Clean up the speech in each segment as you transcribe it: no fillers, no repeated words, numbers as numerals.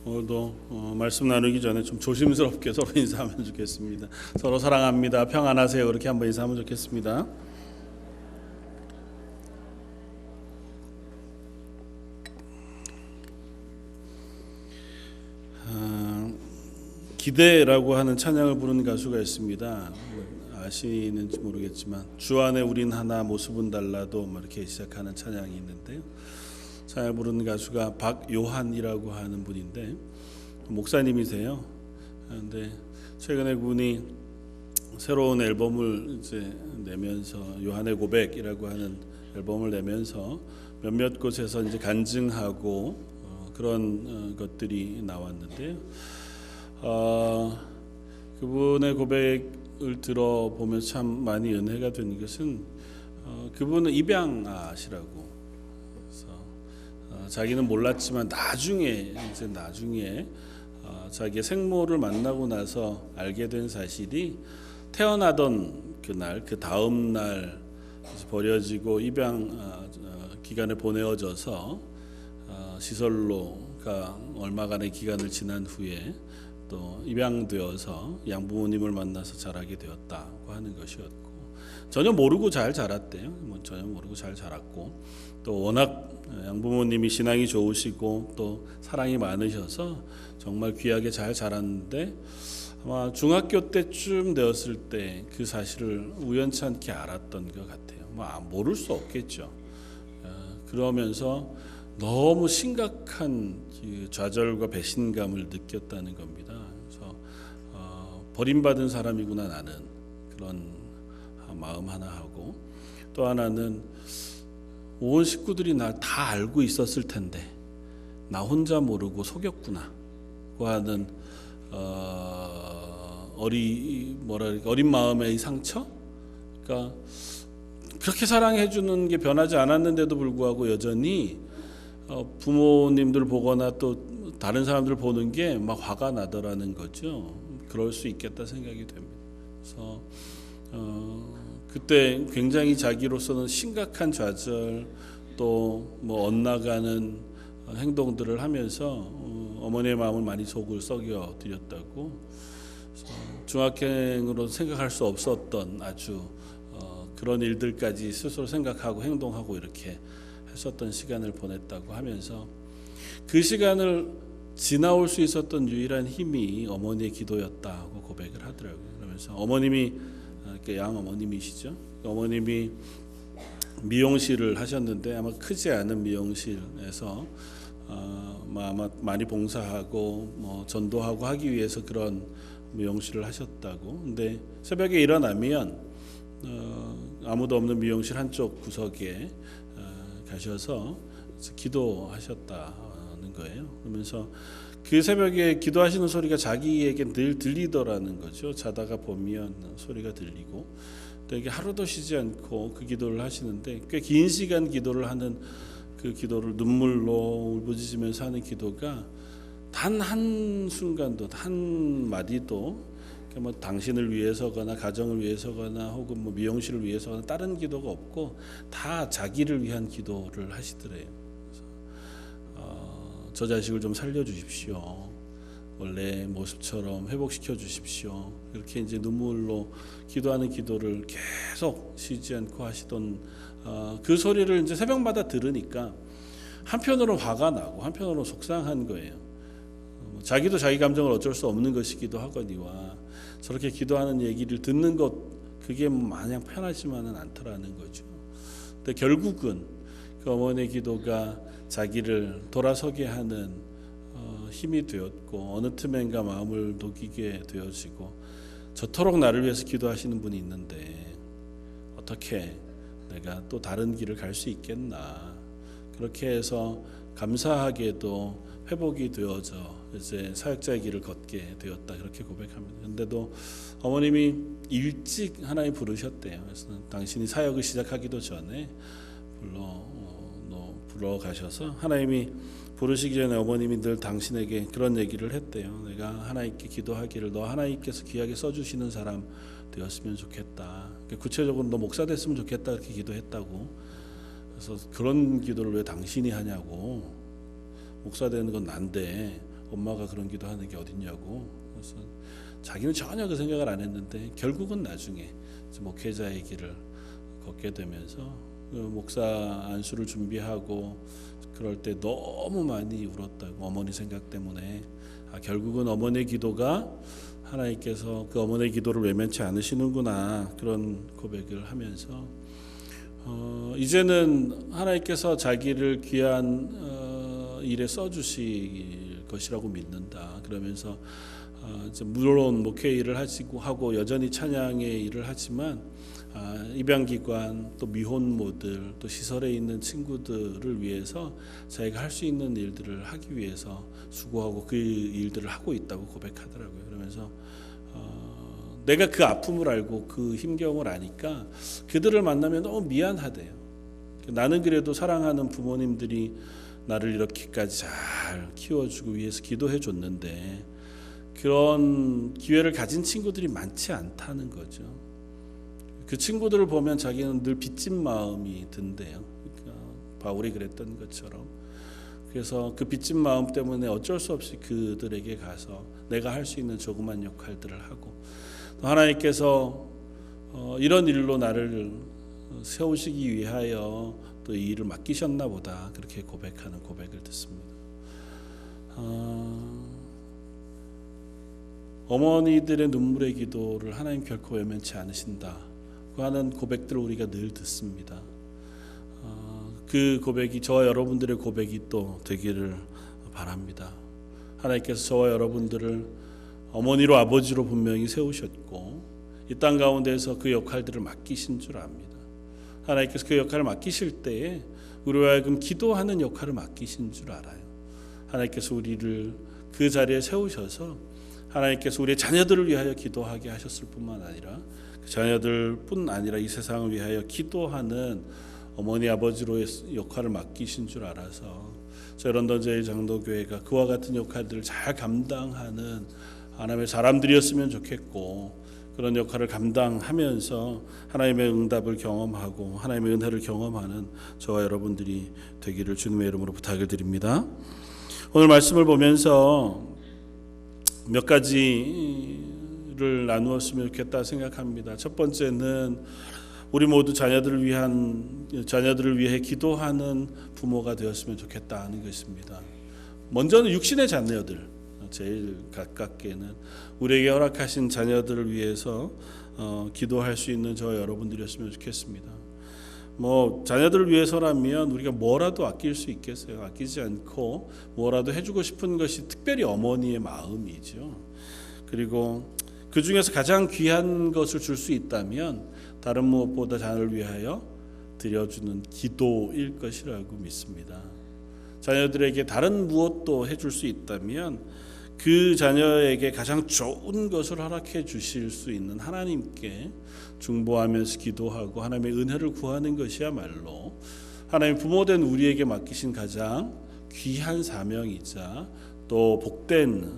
오늘도 말씀 나누기 전에 좀 조심스럽게 서로 인사하면 좋겠습니다. 서로 사랑합니다. 평안하세요. 그렇게 한번 인사하면 좋겠습니다. 기대라고 하는 찬양을 부르는 가수가 있습니다. 아시는지 모르겠지만 주 안에 우린 하나 모습은 달라도 이렇게 시작하는 찬양이 있는데요. 찬양을 부르는 가수가 박요한이라고 하는 분인데 목사님이세요. 그런데 최근에 그분이 새로운 앨범을 이제 내면서 요한의 고백이라고 하는 앨범을 내면서 몇몇 곳에서 이제 간증하고 그런 것들이 나왔는데요. 그분의 고백을 들어보면 참 많이 은혜가 된 것은 그분은 입양아시라고 자기는 몰랐지만 나중에 자기의 생모를 만나고 나서 알게 된 사실이 태어나던 그날 그 다음 날 버려지고 입양 기간에 보내어져서 시설로가 얼마간의 기간을 지난 후에 또 입양되어서 양부모님을 만나서 자라게 되었다고 하는 것이었고 전혀 모르고 잘 자랐대요. 전혀 모르고 잘 자랐고 또 워낙 양부모님이 신앙이 좋으시고 또 사랑이 많으셔서 정말 귀하게 잘 자랐는데 아마 중학교 때쯤 되었을 때 그 사실을 우연찮게 알았던 것 같아요. 모를 수 없겠죠. 그러면서 너무 심각한 좌절과 배신감을 느꼈다는 겁니다. 그래서 버림받은 사람이구나 나는 그런 마음 하나 하고 또 하나는 온 식구들이 날 다 알고 있었을 텐데 나 혼자 모르고 속였구나 고 하는 어린 마음의 상처. 그러니까 그렇게 사랑해 주는 게 변하지 않았는데도 불구하고 여전히 부모님들 보거나 또 다른 사람들 보는 게 막 화가 나더라는 거죠. 그럴 수 있겠다 생각이 됩니다. 그래서 그때 굉장히 자기로서는 심각한 좌절 또 엇나가는 행동들을 하면서 어머니의 마음을 많이 속을 썩여 드렸다고. 중학생으로 생각할 수 없었던 아주 그런 일들까지 스스로 생각하고 행동하고 이렇게 했었던 시간을 보냈다고 하면서 그 시간을 지나올 수 있었던 유일한 힘이 어머니의 기도였다고 고백을 하더라고요. 그러면서 어머님이 양 어머님이시죠. 어머님이 미용실을 하셨는데 아마 크지 않은 미용실에서 아마 많이 봉사하고 전도하고 하기 위해서 그런 미용실을 하셨다고. 근데 새벽에 일어나면 아무도 없는 미용실 한쪽 구석에 가셔서 기도하셨다는 거예요. 그러면서 그 새벽에 기도하시는 소리가 자기에게 늘 들리더라는 거죠. 자다가 보면 소리가 들리고 또 이게 하루도 쉬지 않고 그 기도를 하시는데 꽤 긴 시간 기도를 하는 그 기도를 눈물로 울부짖으면서 하는 기도가 단 한 순간도 한 마디도 당신을 위해서거나 가정을 위해서거나 혹은 미용실을 위해서거나 다른 기도가 없고 다 자기를 위한 기도를 하시더래요. 그래서 저 자식을 좀 살려주십시오. 원래 모습처럼 회복시켜 주십시오. 이렇게 이제 눈물로 기도하는 기도를 계속 쉬지 않고 하시던 그 소리를 이제 새벽마다 들으니까 한편으로 화가 나고 한편으로 속상한 거예요. 자기도 자기 감정을 어쩔 수 없는 것이기도 하거니와 저렇게 기도하는 얘기를 듣는 것 그게 마냥 편하지만은 않더라는 거죠. 근데 결국은 그 어머니의 기도가 자기를 돌아서게 하는 힘이 되었고 어느 틈엔가 마음을 녹이게 되어지고 저토록 나를 위해서 기도하시는 분이 있는데 어떻게 내가 또 다른 길을 갈 수 있겠나. 그렇게 해서 감사하게도 회복이 되어져 이제 사역자의 길을 걷게 되었다 그렇게 고백합니다. 그런데도 어머님이 일찍 하나님 부르셨대요. 그래서 당신이 사역을 시작하기도 전에 불러가셔서 하나님이 부르시기 전에 어머님이 늘 당신에게 그런 얘기를 했대요. 내가 하나님께 기도하기를 너 하나님께서 귀하게 써주시는 사람 되었으면 좋겠다. 구체적으로 너 목사 됐으면 좋겠다 이렇게 기도했다고. 그래서 그런 기도를 왜 당신이 하냐고. 목사 되는 건 난데 엄마가 그런 기도하는 게 어딨냐고. 그래서 자기는 전혀 그 생각을 안 했는데 결국은 나중에 목회자의 길을 걷게 되면서 목사 안수를 준비하고 그럴 때 너무 많이 울었다고, 어머니 생각 때문에. 결국은 어머니의 기도가 하나님께서 그 어머니의 기도를 외면치 않으시는구나, 그런 고백을 하면서 이제는 하나님께서 자기를 귀한 일에 써주실 것이라고 믿는다. 그러면서 이제 물론 목회 일을 하고 여전히 찬양의 일을 하지만 입양기관, 또 미혼모들, 또 시설에 있는 친구들을 위해서 자기가 할 수 있는 일들을 하기 위해서 수고하고 그 일들을 하고 있다고 고백하더라고요. 그러면서 내가 그 아픔을 알고 그 힘겨움을 아니까 그들을 만나면 너무 미안하대요. 나는 그래도 사랑하는 부모님들이 나를 이렇게까지 잘 키워주고 위해서 기도해 줬는데 그런 기회를 가진 친구들이 많지 않다는 거죠. 그 친구들을 보면 자기는 늘 빚진 마음이 든대요. 그러니까 바울이 그랬던 것처럼. 그래서 그 빚진 마음 때문에 어쩔 수 없이 그들에게 가서 내가 할 수 있는 조그만 역할들을 하고, 또 하나님께서 이런 일로 나를 세우시기 위하여 또 이 일을 맡기셨나 보다, 그렇게 고백하는 고백을 듣습니다. 어머니들의 눈물의 기도를 하나님 결코 외면치 않으신다 하는 고백들을 우리가 늘 듣습니다. 그 고백이 저와 여러분들의 고백이 또 되기를 바랍니다. 하나님께서 저와 여러분들을 어머니로 아버지로 분명히 세우셨고 이 땅 가운데서 그 역할들을 맡기신 줄 압니다. 하나님께서 그 역할을 맡기실 때에 우리와 하여금 기도하는 역할을 맡기신 줄 알아요. 하나님께서 우리를 그 자리에 세우셔서 하나님께서 우리의 자녀들을 위하여 기도하게 하셨을 뿐만 아니라 그 자녀들뿐 아니라 이 세상을 위하여 기도하는 어머니 아버지로의 역할을 맡기신 줄 알아서 저희 런던 제1장로교회가 그와 같은 역할들을 잘 감당하는 하나님의 사람들이었으면 좋겠고, 그런 역할을 감당하면서 하나님의 응답을 경험하고 하나님의 은혜를 경험하는 저와 여러분들이 되기를 주님의 이름으로 부탁을 드립니다. 오늘 말씀을 보면서 몇 가지를 나누었으면 좋겠다 생각합니다. 첫 번째는 우리 모두 자녀들을 위해 기도하는 부모가 되었으면 좋겠다 하는 것입니다. 먼저는 육신의 자녀들, 제일 가깝게는 우리에게 허락하신 자녀들을 위해서 기도할 수 있는 저와 여러분들이었으면 좋겠습니다. 자녀들을 위해서라면 우리가 뭐라도 아낄 수 있겠어요? 아끼지 않고 뭐라도 해주고 싶은 것이 특별히 어머니의 마음이죠. 그리고 그 중에서 가장 귀한 것을 줄 수 있다면 다른 무엇보다 자녀를 위하여 드려주는 기도일 것이라고 믿습니다. 자녀들에게 다른 무엇도 해줄 수 있다면 그 자녀에게 가장 좋은 것을 허락해 주실 수 있는 하나님께 중보하면서 기도하고 하나님의 은혜를 구하는 것이야말로 하나님 부모된 우리에게 맡기신 가장 귀한 사명이자 또 복된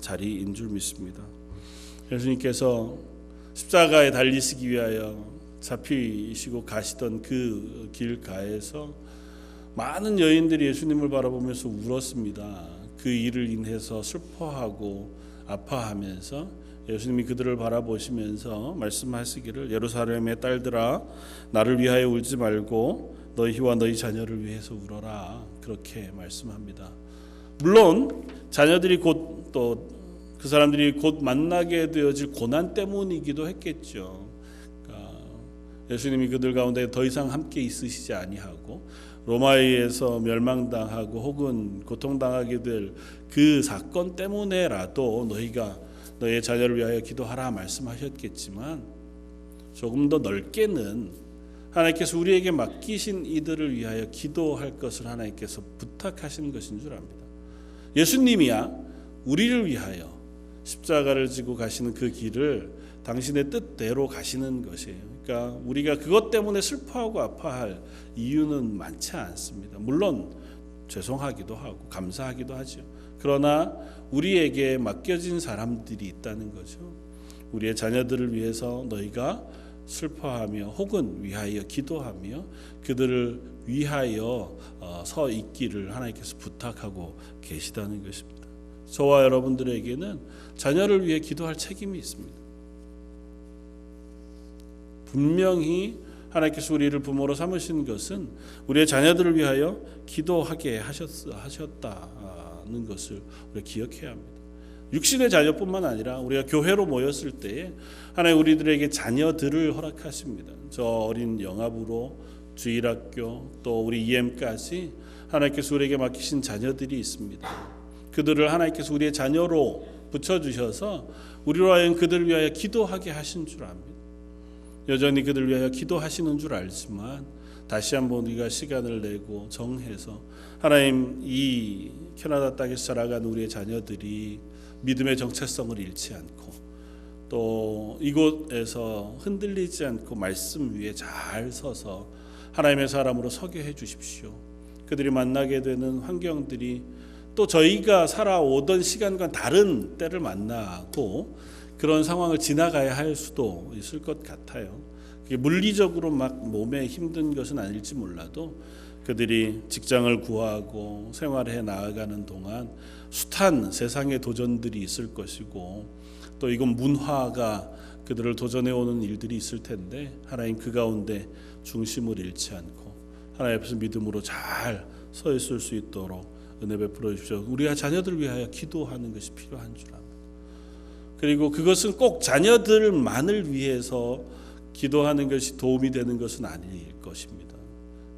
자리인 줄 믿습니다. 예수님께서 십자가에 달리시기 위하여 잡히시고 가시던 그 길가에서 많은 여인들이 예수님을 바라보면서 울었습니다. 그 일을 인해서 슬퍼하고 아파하면서 예수님이 그들을 바라보시면서 말씀하시기를 예루살렘의 딸들아 나를 위하여 울지 말고 너희와 너희 자녀를 위해서 울어라, 그렇게 말씀합니다. 물론 자녀들이 곧 또 그 사람들이 곧 만나게 되어질 고난 때문이기도 했겠죠. 그러니까 예수님이 그들 가운데 더 이상 함께 있으시지 아니하고 로마에 의해서 멸망당하고 혹은 고통당하게 될 그 사건 때문에라도 너희가 너의 자녀를 위하여 기도하라 말씀하셨겠지만 조금 더 넓게는 하나님께서 우리에게 맡기신 이들을 위하여 기도할 것을 하나님께서 부탁하시는 것인 줄 압니다. 예수님이야 우리를 위하여 십자가를 지고 가시는 그 길을 당신의 뜻대로 가시는 것이에요. 그러니까 우리가 그것 때문에 슬퍼하고 아파할 이유는 많지 않습니다. 물론 죄송하기도 하고 감사하기도 하죠. 그러나 우리에게 맡겨진 사람들이 있다는 거죠. 우리의 자녀들을 위해서 너희가 슬퍼하며 혹은 위하여 기도하며 그들을 위하여 서 있기를 하나님께서 부탁하고 계시다는 것입니다. 저와 여러분들에게는 자녀를 위해 기도할 책임이 있습니다. 분명히 하나님께서 우리를 부모로 삼으신 것은 우리의 자녀들을 위하여 기도하게 하셨다는 것을 우리가 기억해야 합니다. 육신의 자녀뿐만 아니라 우리가 교회로 모였을 때에 하나님 우리들에게 자녀들을 허락하십니다. 저 어린 영합으로 주일학교 또 우리 EM까지 하나님께서 우리에게 맡기신 자녀들이 있습니다. 그들을 하나님께서 우리의 자녀로 붙여주셔서 우리로 하여금 그들을 위하여 기도하게 하신 줄 압니다. 여전히 그들을 위하여 기도하시는 줄 알지만 다시 한번 우리가 시간을 내고 정해서 하나님 이 캐나다 땅에서 자라간 우리의 자녀들이 믿음의 정체성을 잃지 않고 또 이곳에서 흔들리지 않고 말씀 위에 잘 서서 하나님의 사람으로 서게 해 주십시오. 그들이 만나게 되는 환경들이 또 저희가 살아오던 시간과 다른 때를 만나고 그런 상황을 지나가야 할 수도 있을 것 같아요. 그게 물리적으로 막 몸에 힘든 것은 아닐지 몰라도 그들이 직장을 구하고 생활해 나아가는 동안 숱한 세상의 도전들이 있을 것이고 또 이건 문화가 그들을 도전해오는 일들이 있을 텐데 하나님 그 가운데 중심을 잃지 않고 하나님 앞에서 믿음으로 잘 서 있을 수 있도록 은혜 베풀어 주십시오. 우리가 자녀들을 위하여 기도하는 것이 필요한 줄 압니다. 그리고 그것은 꼭 자녀들만을 위해서 기도하는 것이 도움이 되는 것은 아닐 것입니다.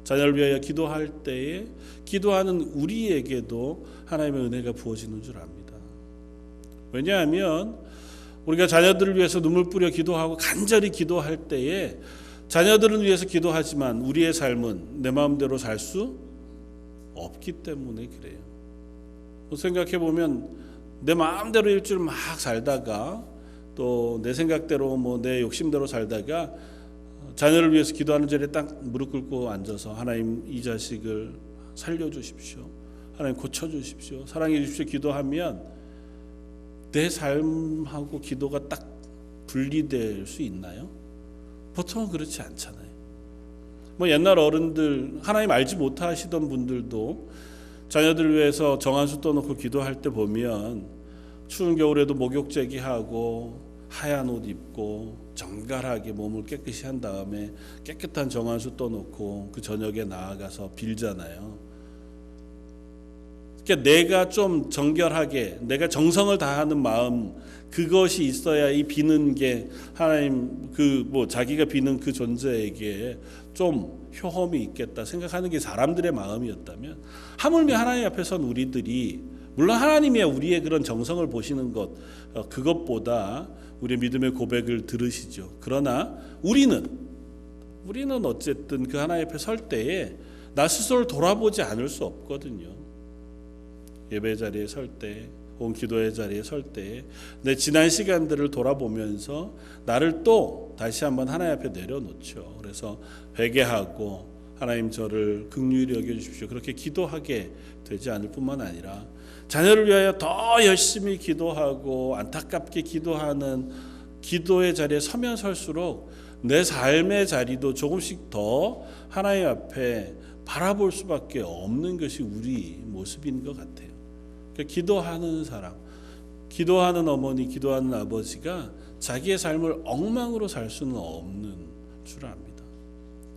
자녀를 위하여 기도할 때에 기도하는 우리에게도 하나님의 은혜가 부어지는 줄 압니다. 왜냐하면 우리가 자녀들을 위해서 눈물 뿌려 기도하고 간절히 기도할 때에 자녀들을 위해서 기도하지만 우리의 삶은 내 마음대로 살 수 없기 때문에 그래요. 생각해 보면 내 마음대로 일주일 막 살다가 또 내 생각대로 내 욕심대로 살다가 자녀를 위해서 기도하는 자리에 딱 무릎 꿇고 앉아서 하나님 이 자식을 살려주십시오. 하나님 고쳐주십시오. 사랑해 주십시오. 기도하면 내 삶하고 기도가 딱 분리될 수 있나요? 보통은 그렇지 않잖아요. 옛날 어른들 하나님 알지 못하시던 분들도 자녀들 위해서 정한수 떠놓고 기도할 때 보면 추운 겨울에도 목욕제기하고 하얀 옷 입고 정갈하게 몸을 깨끗이 한 다음에 깨끗한 정한수 떠놓고 그 저녁에 나아가서 빌잖아요. 그러니까 내가 좀 정결하게 내가 정성을 다하는 마음 그것이 있어야 이 비는 게 하나님 자기가 비는 그 존재에게 좀 효험이 있겠다 생각하는 게 사람들의 마음이었다면 하물며 하나님 앞에 선 우리들이 물론 하나님이 우리의 그런 정성을 보시는 것 그것보다 우리의 믿음의 고백을 들으시죠. 그러나 우리는 어쨌든 그 하나님 앞에 설 때에 나 스스로를 돌아보지 않을 수 없거든요. 예배 자리에 설 때, 혹은 기도의 자리에 설 때 내 지난 시간들을 돌아보면서 나를 또 다시 한번 하나님 앞에 내려놓죠. 그래서 회개하고 하나님 저를 긍휼히 여겨주십시오. 그렇게 기도하게 되지 않을 뿐만 아니라 자녀를 위하여 더 열심히 기도하고 안타깝게 기도하는 기도의 자리에 서면 설수록 내 삶의 자리도 조금씩 더 하나님 앞에 바라볼 수밖에 없는 것이 우리 모습인 것 같아요. 그러니까 기도하는 사람, 기도하는 어머니, 기도하는 아버지가 자기의 삶을 엉망으로 살 수는 없는 줄 압니다.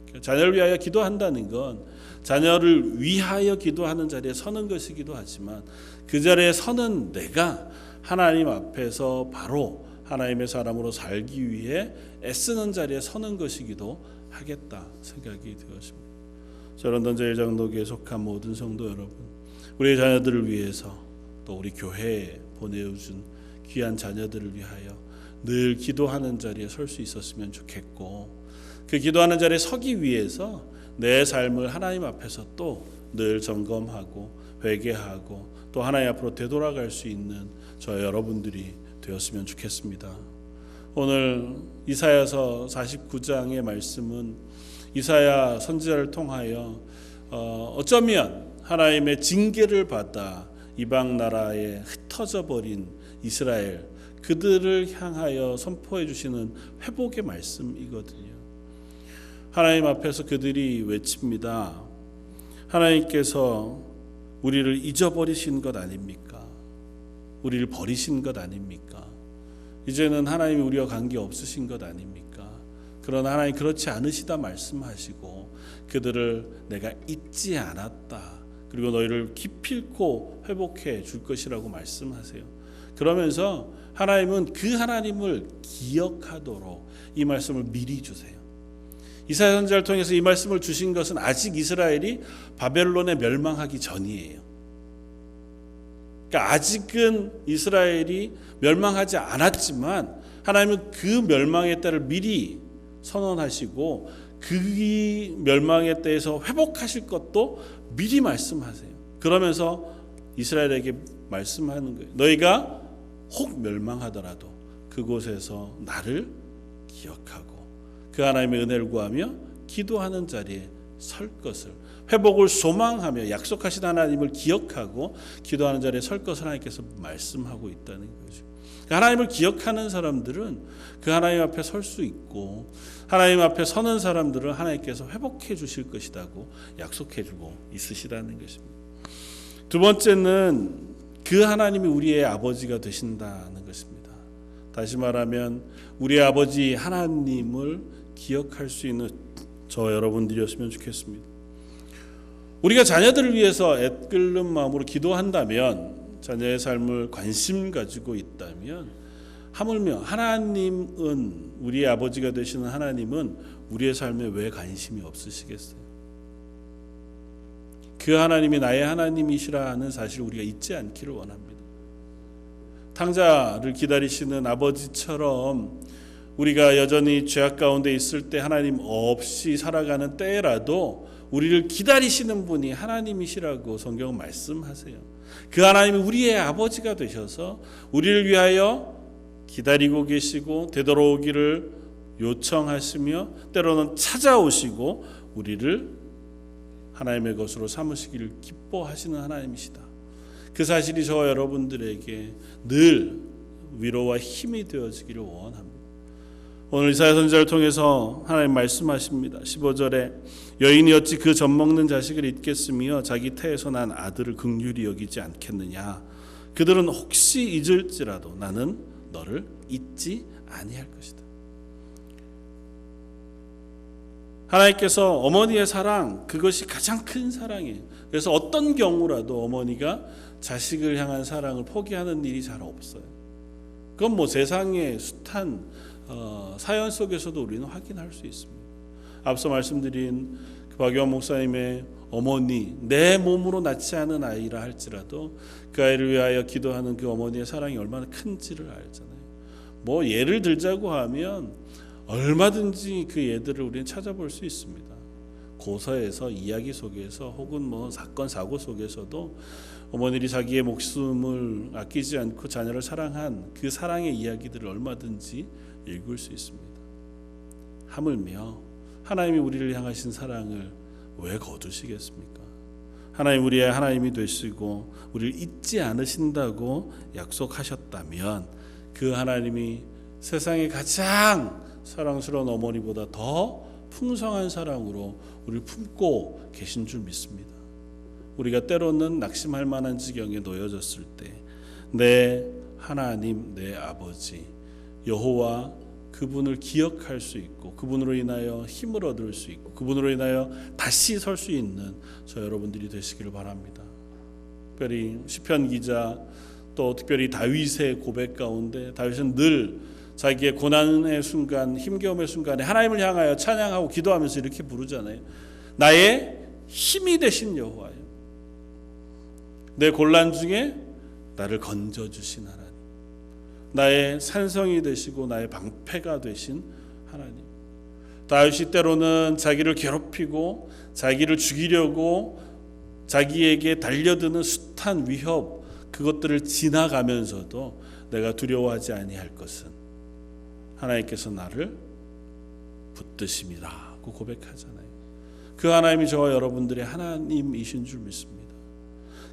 그러니까 자녀를 위하여 기도한다는 건 자녀를 위하여 기도하는 자리에 서는 것이기도 하지만 그 자리에 서는 내가 하나님 앞에서 바로 하나님의 사람으로 살기 위해 애쓰는 자리에 서는 것이기도 하겠다 생각이 되었습니다. 저런 던저 일장로교에 속한 모든 성도 여러분, 우리 자녀들을 위해서 또 우리 교회에 보내준 귀한 자녀들을 위하여 늘 기도하는 자리에 설 수 있었으면 좋겠고 그 기도하는 자리에 서기 위해서 내 삶을 하나님 앞에서 또 늘 점검하고 회개하고 또 하나님 앞으로 되돌아갈 수 있는 저 여러분들이 되었으면 좋겠습니다. 오늘 이사야서 49장의 말씀은 이사야 선지자를 통하여 어쩌면 하나님의 징계를 받아 이방 나라에 흩어져 버린 이스라엘 그들을 향하여 선포해 주시는 회복의 말씀이거든요. 하나님 앞에서 그들이 외칩니다. 하나님께서 우리를 잊어버리신 것 아닙니까? 우리를 버리신 것 아닙니까? 이제는 하나님이 우리와 관계 없으신 것 아닙니까? 그러나 하나님 그렇지 않으시다 말씀하시고 그들을 내가 잊지 않았다. 그리고 너희를 기필코 회복해 줄 것이라고 말씀하세요. 그러면서 하나님은 그 하나님을 기억하도록 이 말씀을 미리 주세요. 이사야 선지자를 통해서 이 말씀을 주신 것은 아직 이스라엘이 바벨론에 멸망하기 전이에요. 그러니까 아직은 이스라엘이 멸망하지 않았지만 하나님은 그 멸망의 때를 미리 선언하시고 그 멸망의 때에서 회복하실 것도 미리 말씀하세요. 그러면서 이스라엘에게 말씀하는 거예요. 너희가 혹 멸망하더라도 그곳에서 나를 기억하고 그 하나님의 은혜를 구하며 기도하는 자리에 설 것을, 회복을 소망하며 약속하신 하나님을 기억하고 기도하는 자리에 설 것을 하나님께서 말씀하고 있다는 거죠. 하나님을 기억하는 사람들은 그 하나님 앞에 설 수 있고 하나님 앞에 서는 사람들은 하나님께서 회복해 주실 것이라고 약속해 주고 있으시다는 것입니다. 두 번째는 그 하나님이 우리의 아버지가 되신다는 것입니다. 다시 말하면 우리의 아버지 하나님을 기억할 수 있는 저 여러분들이었으면 좋겠습니다. 우리가 자녀들을 위해서 애끓는 마음으로 기도한다면, 자녀의 삶을 관심 가지고 있다면, 하물며 하나님은, 우리의 아버지가 되시는 하나님은 우리의 삶에 왜 관심이 없으시겠어요? 그 하나님이 나의 하나님이시라는 사실을 우리가 잊지 않기를 원합니다. 탕자를 기다리시는 아버지처럼 우리가 여전히 죄악 가운데 있을 때 하나님 없이 살아가는 때라도 우리를 기다리시는 분이 하나님이시라고 성경은 말씀하세요. 그 하나님이 우리의 아버지가 되셔서 우리를 위하여 기다리고 계시고 되돌아오기를 요청하시며 때로는 찾아오시고 우리를 하나님의 것으로 삼으시기를 기뻐하시는 하나님이시다. 그 사실이 저와 여러분들에게 늘 위로와 힘이 되어지기를 원합니다. 오늘 이사야 선지자를 통해서 하나님 말씀하십니다. 15절에 여인이 어찌 그 젖먹는 자식을 잊겠으며 자기 태에서 난 아들을 긍휼히 여기지 않겠느냐. 그들은 혹시 잊을지라도 나는 너를 잊지 아니할 것이다. 하나님께서 어머니의 사랑, 그것이 가장 큰 사랑이에요. 그래서 어떤 경우라도 어머니가 자식을 향한 사랑을 포기하는 일이 잘 없어요. 그건 뭐 세상의 숱한 사연 속에서도 우리는 확인할 수 있습니다. 앞서 말씀드린 그 박유환 목사님의 어머니, 내 몸으로 낳지 않은 아이라 할지라도 그 아이를 위하여 기도하는 그 어머니의 사랑이 얼마나 큰지를 알잖아요. 뭐 예를 들자고 하면 얼마든지 그 예들을 우리는 찾아볼 수 있습니다. 고서에서, 이야기 속에서, 혹은 뭐 사건 사고 속에서도 어머니들이 자기의 목숨을 아끼지 않고 자녀를 사랑한 그 사랑의 이야기들을 얼마든지 읽을 수 있습니다. 하물며 하나님이 우리를 향하신 사랑을 왜 거두시겠습니까? 하나님 우리의 하나님이 되시고 우리를 잊지 않으신다고 약속하셨다면 그 하나님이 세상에 가장 사랑스러운 어머니보다 더 풍성한 사랑으로 우리를 품고 계신 줄 믿습니다. 우리가 때로는 낙심할 만한 지경에 놓여졌을 때 내 하나님, 내 아버지 여호와, 그분을 기억할 수 있고 그분으로 인하여 힘을 얻을 수 있고 그분으로 인하여 다시 설 수 있는 저 여러분들이 되시기를 바랍니다. 특별히 시편 기자, 또 특별히 다윗의 고백 가운데 다윗은 늘 자기의 고난의 순간, 힘겨움의 순간에 하나님을 향하여 찬양하고 기도하면서 이렇게 부르잖아요. 나의 힘이 되신 여호와여, 내 곤란 중에 나를 건져주신 하나님, 나의 산성이 되시고 나의 방패가 되신 하나님. 다윗이 때로는 자기를 괴롭히고 자기를 죽이려고 자기에게 달려드는 숱한 위협, 그것들을 지나가면서도 내가 두려워하지 아니할 것은 하나님께서 나를 붙드심이라고 고백하잖아요. 그 하나님이 저와 여러분들의 하나님이신 줄 믿습니다.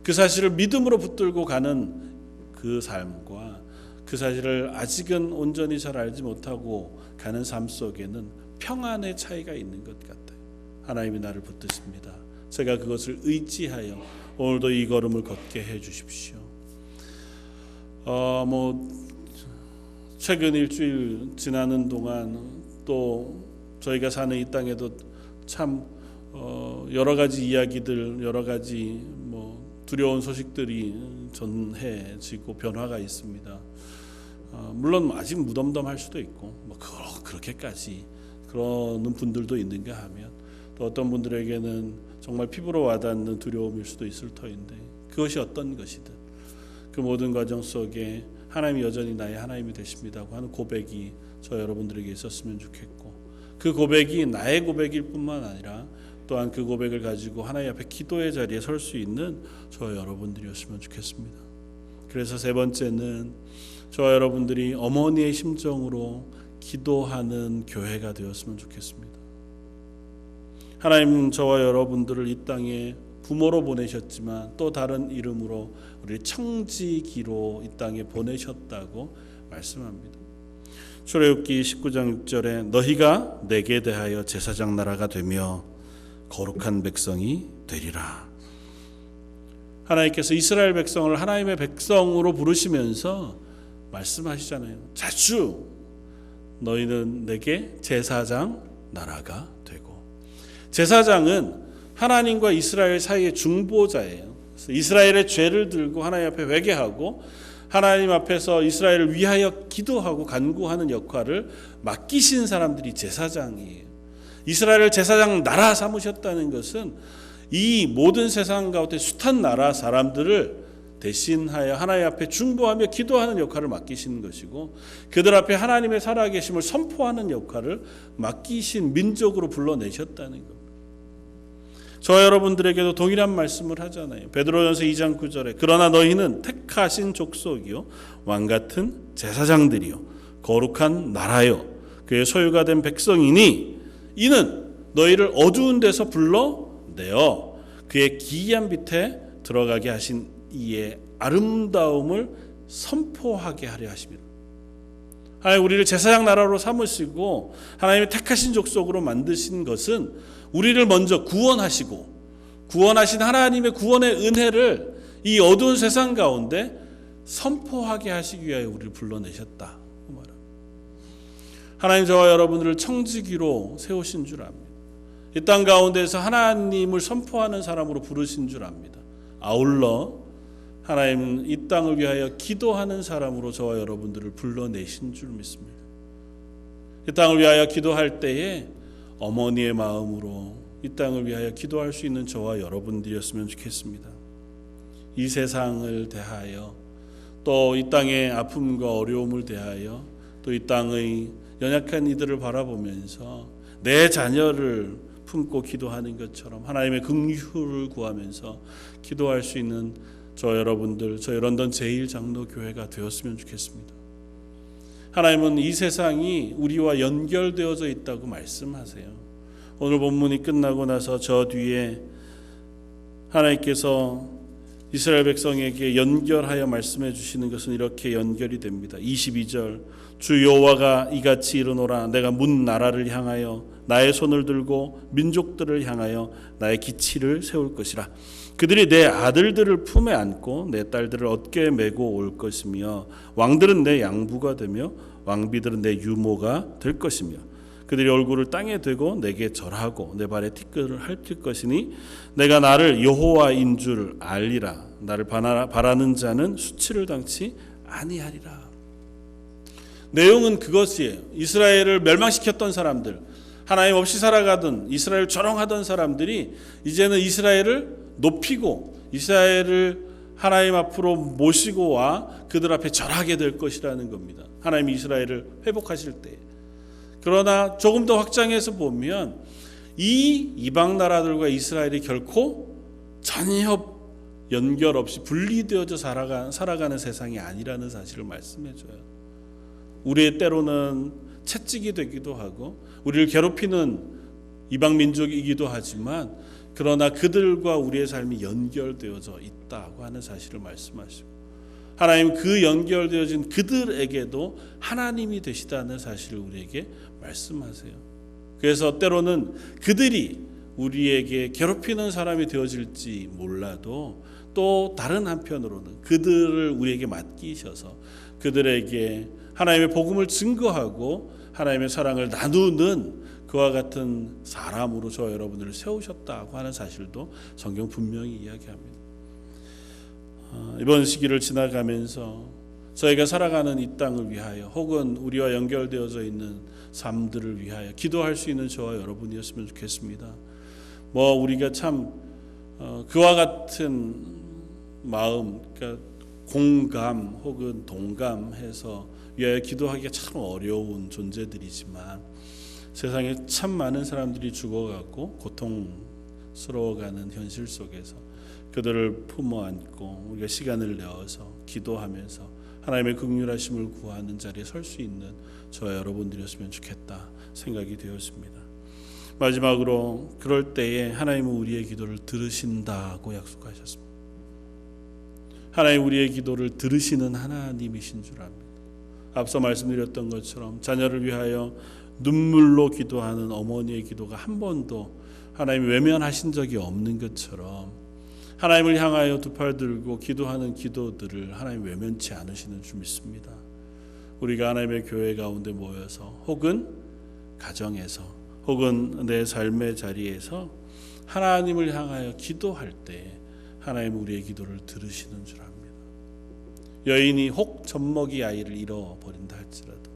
그 사실을 믿음으로 붙들고 가는 그 삶과 그 사실을 아직은 온전히 잘 알지 못하고 가는 삶 속에는 평안의 차이가 있는 것 같아요. 하나님이 나를 붙드십니다. 제가 그것을 의지하여 오늘도 이 걸음을 걷게 해 주십시오. 뭐 최근 일주일 지나는 동안 또 저희가 사는 이 땅에도 참 여러 가지 이야기들, 여러 가지 뭐 두려운 소식들이 전해지고 변화가 있습니다. 물론 아직 무덤덤할 수도 있고 뭐 그렇게까지 그러는 분들도 있는가 하면, 또 어떤 분들에게는 정말 피부로 와닿는 두려움일 수도 있을 터인데, 그것이 어떤 것이든 그 모든 과정 속에 하나님이 여전히 나의 하나님이 되십니다고 하는 고백이 저 여러분들에게 있었으면 좋겠고, 그 고백이 나의 고백일 뿐만 아니라 또한 그 고백을 가지고 하나님 앞에 기도의 자리에 설 수 있는 저 여러분들이었으면 좋겠습니다. 그래서 세 번째는 저와 여러분들이 어머니의 심정으로 기도하는 교회가 되었으면 좋겠습니다. 하나님은 저와 여러분들을 이 땅에 부모로 보내셨지만 또 다른 이름으로 우리 청지기로 이 땅에 보내셨다고 말씀합니다. 출애굽기 19장 6절에 너희가 내게 대하여 제사장 나라가 되며 거룩한 백성이 되리라. 하나님께서 이스라엘 백성을 하나님의 백성으로 부르시면서 말씀하시잖아요. 자주 너희는 내게 제사장 나라가 되고, 제사장은 하나님과 이스라엘 사이의 중보자예요. 이스라엘의 죄를 들고 하나님 앞에 회개하고 하나님 앞에서 이스라엘을 위하여 기도하고 간구하는 역할을 맡기신 사람들이 제사장이에요. 이스라엘을 제사장 나라 삼으셨다는 것은 이 모든 세상 가운데 숱한 나라 사람들을 대신하여 하나님 앞에 중보하며 기도하는 역할을 맡기신 것이고, 그들 앞에 하나님의 살아계심을 선포하는 역할을 맡기신 민족으로 불러내셨다는 겁니다. 저 여러분들에게도 동일한 말씀을 하잖아요. 베드로전서 2장 9절에 그러나 너희는 택하신 족속이요 왕같은 제사장들이요 거룩한 나라요 그의 소유가 된 백성이니 이는 너희를 어두운 데서 불러내어 그의 기이한 빛에 들어가게 하신 이의 아름다움을 선포하게 하려 하십니다. 하나님 우리를 제사장 나라로 삼으시고 하나님의 택하신 족속으로 만드신 것은 우리를 먼저 구원하시고 구원하신 하나님의 구원의 은혜를 이 어두운 세상 가운데 선포하게 하시기 위하여 우리를 불러내셨다. 하나님 저와 여러분들을 청지기로 세우신 줄 압니다. 이 땅 가운데서 하나님을 선포하는 사람으로 부르신 줄 압니다. 아울러 하나님은 이 땅을 위하여 기도하는 사람으로 저와 여러분들을 불러내신 줄 믿습니다. 이 땅을 위하여 기도할 때에 어머니의 마음으로 이 땅을 위하여 기도할 수 있는 저와 여러분들이었으면 좋겠습니다. 이 세상을 대하여 또 이 땅의 아픔과 어려움을 대하여 또 이 땅의 연약한 이들을 바라보면서 내 자녀를 품고 기도하는 것처럼 하나님의 긍휼을 구하면서 기도할 수 있는 저 여러분들, 저희 런던 제1장로교회가 되었으면 좋겠습니다. 하나님은 이 세상이 우리와 연결되어져 있다고 말씀하세요. 오늘 본문이 끝나고 나서 저 뒤에 하나님께서 이스라엘 백성에게 연결하여 말씀해 주시는 것은 이렇게 연결이 됩니다. 22절 주 여호와가 이같이 이르노라 내가 문 나라를 향하여 나의 손을 들고 민족들을 향하여 나의 기치를 세울 것이라. 그들이 내 아들들을 품에 안고 내 딸들을 어깨에 메고 올 것이며 왕들은 내 양부가 되며 왕비들은 내 유모가 될 것이며 그들이 얼굴을 땅에 대고 내게 절하고 내 발에 티끌을 핥을 것이니 내가 나를 여호와인 줄 알리라. 나를 바라는 자는 수치를 당치 아니하리라. 내용은 그것이에요. 이스라엘을 멸망시켰던 사람들, 하나님 없이 살아가던 이스라엘 조롱하던 사람들이 이제는 이스라엘을 높이고 이스라엘을 하나님 앞으로 모시고 와 그들 앞에 절하게 될 것이라는 겁니다. 하나님이 이스라엘을 회복하실 때. 그러나 조금 더 확장해서 보면 이 이방 나라들과 이스라엘이 결코 전혀 연결 없이 분리되어져 살아가는 세상이 아니라는 사실을 말씀해줘요. 우리의 때로는 채찍이 되기도 하고 우리를 괴롭히는 이방 민족이기도 하지만 그러나 그들과 우리의 삶이 연결되어져 있다고 하는 사실을 말씀하시고 하나님 그 연결되어진 그들에게도 하나님이 되시다는 사실을 우리에게 말씀하세요. 그래서 때로는 그들이 우리에게 괴롭히는 사람이 되어질지 몰라도 또 다른 한편으로는 그들을 우리에게 맡기셔서 그들에게 하나님의 복음을 증거하고 하나님의 사랑을 나누는 그와 같은 사람으로 저와 여러분들을 세우셨다고 하는 사실도 성경 분명히 이야기합니다. 이번 시기를 지나가면서 저희가 살아가는 이 땅을 위하여 혹은 우리와 연결되어져 있는 삶들을 위하여 기도할 수 있는 저와 여러분이었으면 좋겠습니다. 우리가 참 그와 같은 마음, 그러니까 공감 혹은 동감해서 위하여 기도하기가 참 어려운 존재들이지만 세상에 참 많은 사람들이 죽어가고 고통스러워가는 현실 속에서 그들을 품어 안고 우리가 시간을 내어서 기도하면서 하나님의 긍휼하심을 구하는 자리에 설 수 있는 저와 여러분들이었으면 좋겠다 생각이 되었습니다. 마지막으로 그럴 때에 하나님은 우리의 기도를 들으신다고 약속하셨습니다. 하나님 우리의 기도를 들으시는 하나님이신 줄 압니다. 앞서 말씀드렸던 것처럼 자녀를 위하여 눈물로 기도하는 어머니의 기도가 한 번도 하나님이 외면하신 적이 없는 것처럼 하나님을 향하여 두 팔 들고 기도하는 기도들을 하나님 외면치 않으시는 줄 믿습니다. 우리가 하나님의 교회 가운데 모여서 혹은 가정에서 혹은 내 삶의 자리에서 하나님을 향하여 기도할 때 하나님 우리의 기도를 들으시는 줄 압니다. 여인이 혹 젖먹이 아이를 잃어버린다 할지라도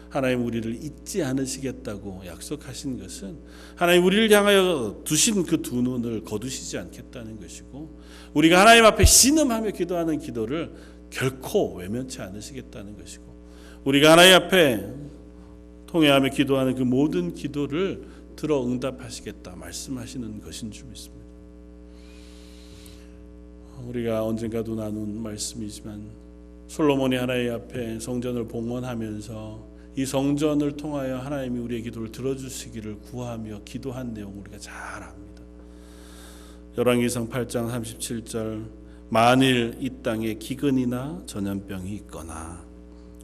하나님 우리를 잊지 않으시겠다고 약속하신 것은 하나님 우리를 향하여 두신 그 두 눈을 거두시지 않겠다는 것이고 우리가 하나님 앞에 신음하며 기도하는 기도를 결코 외면치 않으시겠다는 것이고 우리가 하나님 앞에 통회하며 기도하는 그 모든 기도를 들어 응답하시겠다 말씀하시는 것인 줄 믿습니다. 우리가 언젠가도 나눈 말씀이지만 솔로몬이 하나님 앞에 성전을 봉헌하면서 이 성전을 통하여 하나님이 우리의 기도를 들어주시기를 구하며 기도한 내용 우리가 잘 압니다. 열왕기상 8장 37절 만일 이 땅에 기근이나 전염병이 있거나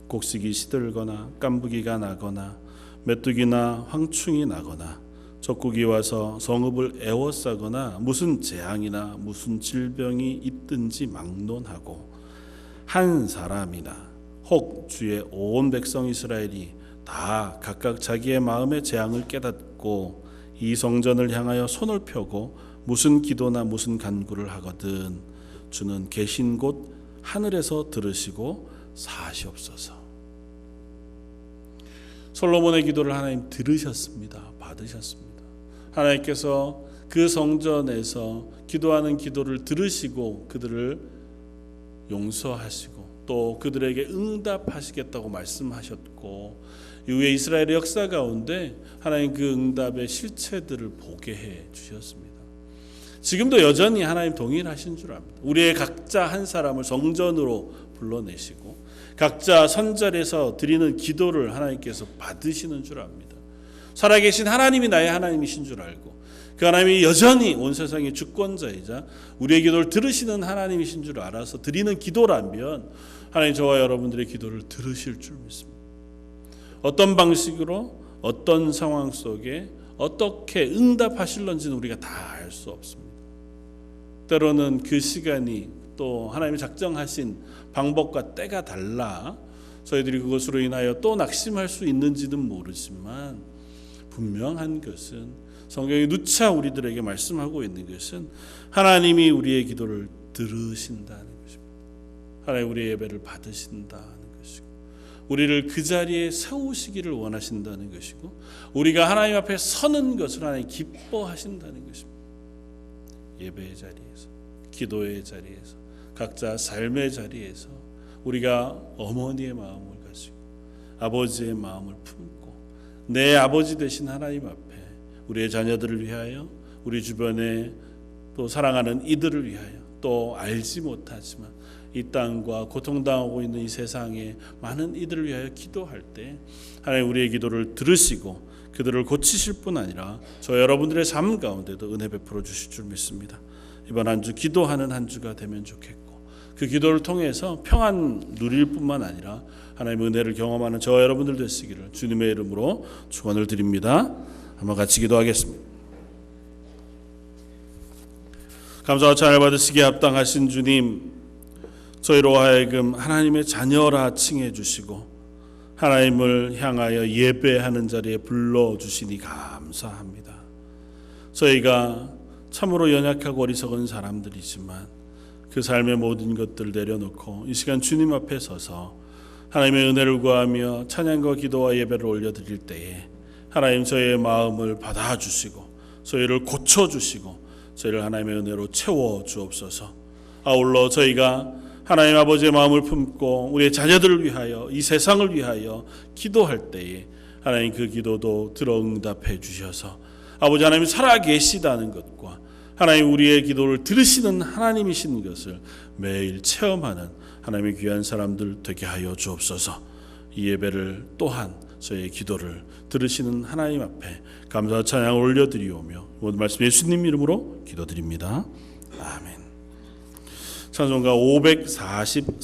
곡식이 시들거나 깐부기가 나거나 메뚜기나 황충이 나거나 적국이 와서 성읍을 에워싸거나 무슨 재앙이나 무슨 질병이 있든지 막론하고 한 사람이나 혹 주의 온 백성 이스라엘이 다 각각 자기의 마음의 재앙을 깨닫고 이 성전을 향하여 손을 펴고 무슨 기도나 무슨 간구를 하거든 주는 계신 곳 하늘에서 들으시고 사시옵소서. 솔로몬의 기도를 하나님 들으셨습니다. 받으셨습니다. 하나님께서 그 성전에서 기도하는 기도를 들으시고 그들을 용서하시고 또 그들에게 응답하시겠다고 말씀하셨고 이후에 이스라엘의 역사 가운데 하나님 그 응답의 실체들을 보게 해 주셨습니다. 지금도 여전히 하나님 동일하신 줄 압니다. 우리의 각자 한 사람을 성전으로 불러내시고 각자 선자리에서 드리는 기도를 하나님께서 받으시는 줄 압니다. 살아계신 하나님이 나의 하나님이신 줄 알고 그 하나님이 여전히 온 세상의 주권자이자 우리의 기도를 들으시는 하나님이신 줄 알아서 드리는 기도라면 하나님 저와 여러분들의 기도를 들으실 줄 믿습니다. 어떤 방식으로 어떤 상황 속에 어떻게 응답하실런지는 우리가 다 알 수 없습니다. 때로는 그 시간이 또 하나님이 작정하신 방법과 때가 달라 저희들이 그것으로 인하여 또 낙심할 수 있는지는 모르지만 분명한 것은 성경이 누차 우리들에게 말씀하고 있는 것은 하나님이 우리의 기도를 들으신다는 것입니다. 하나님 우리의 예배를 받으신다는 것이고 우리를 그 자리에 세우시기를 원하신다는 것이고 우리가 하나님 앞에 서는 것을 하나님 기뻐하신다는 것입니다. 예배의 자리에서 기도의 자리에서 각자 삶의 자리에서 우리가 어머니의 마음을 가지고 아버지의 마음을 품고 내 아버지 되신 하나님 앞에 우리의 자녀들을 위하여 우리 주변에 또 사랑하는 이들을 위하여 또 알지 못하지만 이 땅과 고통당하고 있는 이 세상에 많은 이들을 위하여 기도할 때 하나님 우리의 기도를 들으시고 그들을 고치실 뿐 아니라 저 여러분들의 삶 가운데도 은혜 베풀어 주실 줄 믿습니다. 이번 한 주 기도하는 한 주가 되면 좋겠고 그 기도를 통해서 평안 누릴 뿐만 아니라 하나님의 은혜를 경험하는 저와 여러분들 되시기를 주님의 이름으로 축원을 드립니다. 한번 같이 기도하겠습니다. 감사와 찬양을 받으시기에 합당하신 주님, 저희로 하여금 하나님의 자녀라 칭해 주시고 하나님을 향하여 예배하는 자리에 불러주시니 감사합니다. 저희가 참으로 연약하고 어리석은 사람들이지만 그 삶의 모든 것들을 내려놓고 이 시간 주님 앞에 서서 하나님의 은혜를 구하며 찬양과 기도와 예배를 올려드릴 때에 하나님 저희의 마음을 받아주시고 저희를 고쳐주시고 저희를 하나님의 은혜로 채워주옵소서. 아울러 저희가 하나님 아버지의 마음을 품고 우리의 자녀들을 위하여 이 세상을 위하여 기도할 때에 하나님 그 기도도 들어 응답해 주셔서 아버지 하나님이 살아계시다는 것과 하나님 우리의 기도를 들으시는 하나님이신 것을 매일 체험하는 하나님의 귀한 사람들 되게 하여 주옵소서. 이 예배를 또한 저희의 기도를 들으시는 하나님 앞에 감사와 찬양을 올려드리오며 모든 말씀 예수님 이름으로 기도드립니다. 아멘. 찬송가 543